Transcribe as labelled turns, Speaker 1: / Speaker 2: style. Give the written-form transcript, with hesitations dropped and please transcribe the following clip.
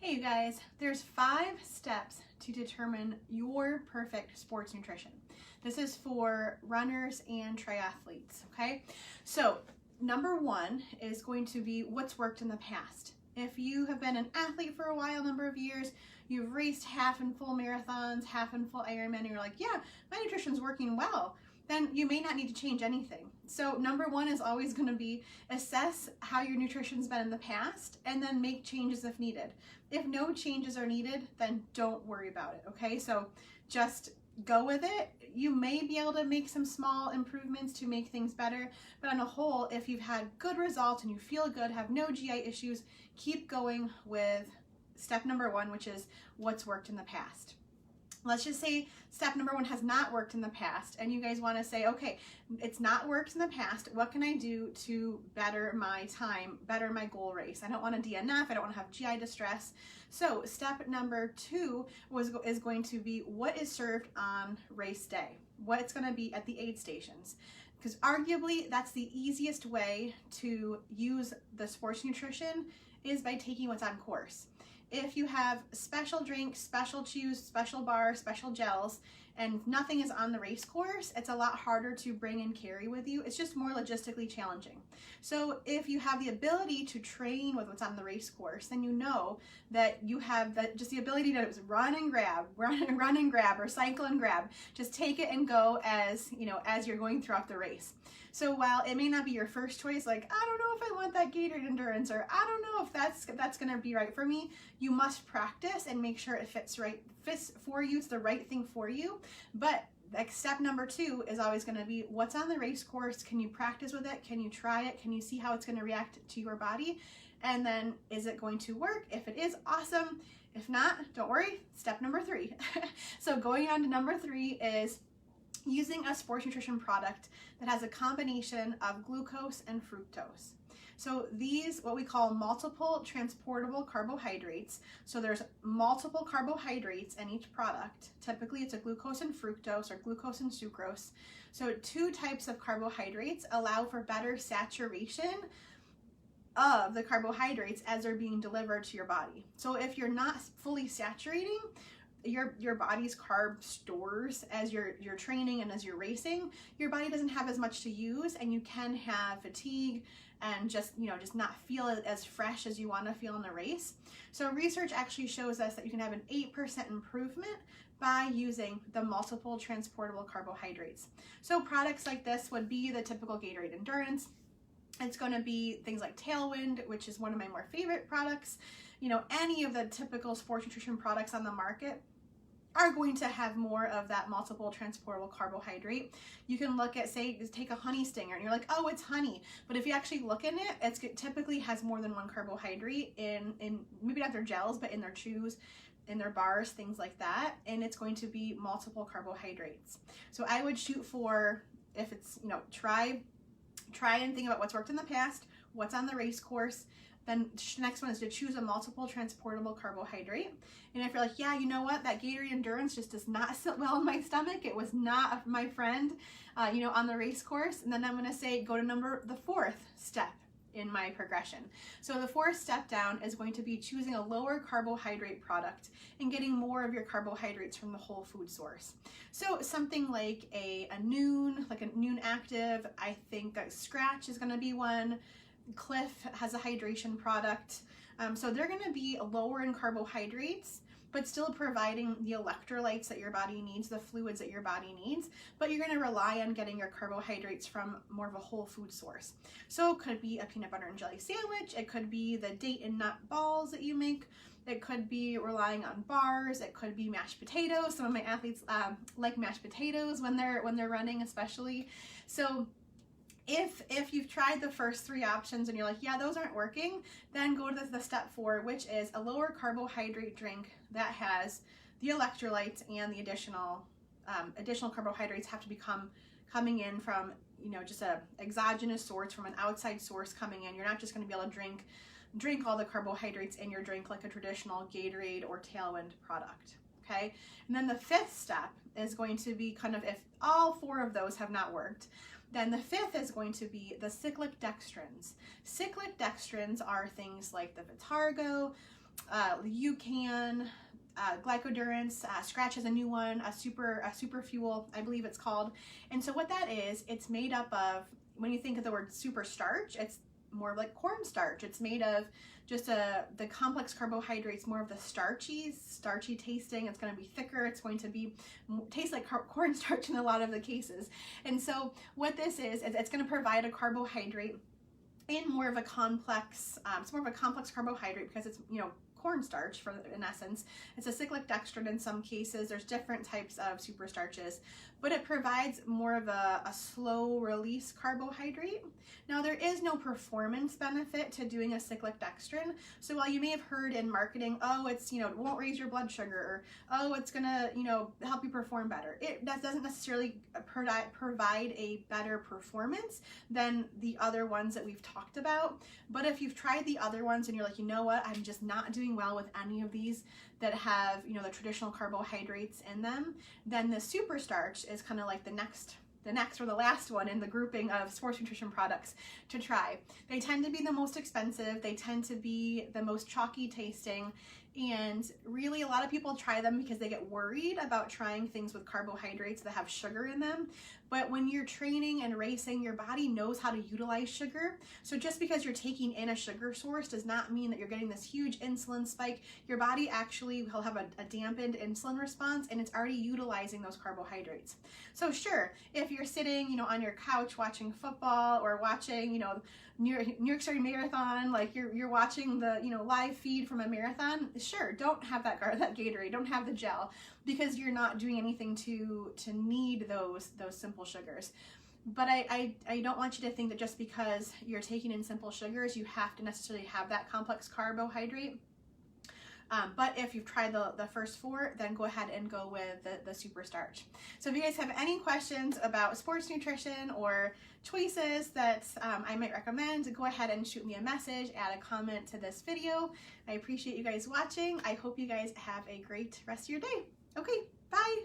Speaker 1: Hey you guys, there's 5 steps to determine your perfect sports nutrition. This is for runners and triathletes, okay? So number 1 is going to be what's worked in the past. If you have been an athlete for a while, number of years, you've raced half and full marathons, half and full Ironman, and you're like, yeah, my nutrition's working well, then you may not need to change anything. So number 1 is always going to be assess how your nutrition's been in the past and then make changes if needed. If no changes are needed, then don't worry about it, okay? So just go with it. You may be able to make some small improvements to make things better, but on a whole, if you've had good results and you feel good, have no GI issues, keep going with step number 1, which is what's worked in the past. Let's just say step number 1 has not worked in the past and you guys want to say, okay, it's not worked in the past. What can I do to better my time, better my goal race? I don't want to DNF. I don't want to have GI distress. So step number 2 is going to be what is served on race day, what's going to be at the aid stations. Because arguably that's the easiest way to use the sports nutrition is by taking what's on course. If you have special drinks, special chews, special bars, special gels, and nothing is on the race course, it's a lot harder to bring and carry with you. It's just more logistically challenging. So if you have the ability to train with what's on the race course, then you know that you have just the ability to run and grab, or cycle and grab. Just take it and go as you're going throughout the race. So while it may not be your first choice, like, I don't know if I want that Gatorade endurance, or I don't know if that's going to be right for me, you must practice and make sure it fits for you. It's the right thing for you. But like step number 2 is always going to be what's on the race course. Can you practice with it? Can you try it? Can you see how it's going to react to your body? And then is it going to work? If it is, awesome. If not, don't worry. Step number 3. So going on to number 3 is using a sports nutrition product that has a combination of glucose and fructose. So these, what we call multiple transportable carbohydrates. So there's multiple carbohydrates in each product. Typically it's a glucose and fructose, or glucose and sucrose. So 2 types of carbohydrates allow for better saturation of the carbohydrates as they're being delivered to your body. So if you're not fully saturating your body's carb stores as you're training and as you're racing, your body doesn't have as much to use, and you can have fatigue and just not feel as fresh as you want to feel in the race. So research actually shows us that you can have an 8% improvement by using the multiple transportable carbohydrates. So products like this would be the typical Gatorade Endurance. It's going to be things like Tailwind, which is one of my more favorite products. Any of the typical sports nutrition products on the market are going to have more of that multiple transportable carbohydrate. You can look at, say, take a honey stinger and you're like, oh, it's honey. But if you actually look in it, it typically has more than one carbohydrate in maybe not their gels, but in their chews, in their bars, things like that. And it's going to be multiple carbohydrates. So I would shoot for, if it's, try and think about what's worked in the past, what's on the race course. Then the next one is to choose a multiple transportable carbohydrate. And if you're like, yeah, you know what, that Gatorade Endurance just does not sit well in my stomach, it was not my friend, on the race course, and then I'm going to say go to the 4th step in my progression. So the 4th step down is going to be choosing a lower carbohydrate product and getting more of your carbohydrates from the whole food source. So something like a Noon Active, I think that Scratch is going to be one. Cliff has a hydration product. So they're going to be lower in carbohydrates, but still providing the electrolytes that your body needs, the fluids that your body needs, but you're going to rely on getting your carbohydrates from more of a whole food source. So it could be a peanut butter and jelly sandwich. It could be the date and nut balls that you make. It could be relying on bars. It could be mashed potatoes. Some of my athletes like mashed potatoes when they're running, especially. So if you've tried the first 3 options and you're like, yeah, those aren't working, then go to the step 4, which is a lower carbohydrate drink that has the electrolytes, and the additional carbohydrates have to be coming in from, just a exogenous source, from an outside source coming in. You're not just going to be able to drink all the carbohydrates in your drink like a traditional Gatorade or Tailwind product. Okay. And then the 5th step is going to be kind of, if all 4 of those have not worked, then the 5th is going to be the Cyclic Dextrins. Cyclic Dextrins are things like the Vitargo, You can, glycodurance, Scratch has a new one, a super fuel, I believe it's called. And so what that is, it's made up of, when you think of the word super starch, it's more like cornstarch. It's made of just the complex carbohydrates, more of the starchy tasting. It's going to be thicker. It's going to be taste like cornstarch in a lot of the cases. And so what this is it's going to provide a carbohydrate in more of a complex, it's more of a complex carbohydrate because it's, you know, cornstarch in essence. It's a cyclic dextrin in some cases. There's different types of super starches, but it provides more of a slow release carbohydrate. Now there is no performance benefit to doing a cyclic dextrin. So while you may have heard in marketing, oh, it's, you know, it won't raise your blood sugar, or oh, it's gonna, you know, help you perform better. That doesn't necessarily provide a better performance than the other ones that we've talked about. But if you've tried the other ones and you're like, you know what, I'm just not doing well with any of these that have, you know, the traditional carbohydrates in them, then the super starch is kind of like the next or the last one in the grouping of sports nutrition products to try. They tend to be the most expensive. They tend to be the most chalky tasting. And really, a lot of people try them because they get worried about trying things with carbohydrates that have sugar in them. But when you're training and racing, your body knows how to utilize sugar. So just because you're taking in a sugar source does not mean that you're getting this huge insulin spike. Your body actually will have a dampened insulin response, and it's already utilizing those carbohydrates. So sure, if you're sitting, you know, on your couch watching football or watching, you know, New York City Marathon, like you're watching the, you know, live feed from a marathon, sure, don't have that Gatorade, don't have the gel, because you're not doing anything to need those simple sugars. But I don't want you to think that just because you're taking in simple sugars, you have to necessarily have that complex carbohydrate. But if you've tried the first four, then go ahead and go with the super starch. So if you guys have any questions about sports nutrition or choices that I might recommend, go ahead and shoot me a message, add a comment to this video. I appreciate you guys watching. I hope you guys have a great rest of your day. Okay, bye.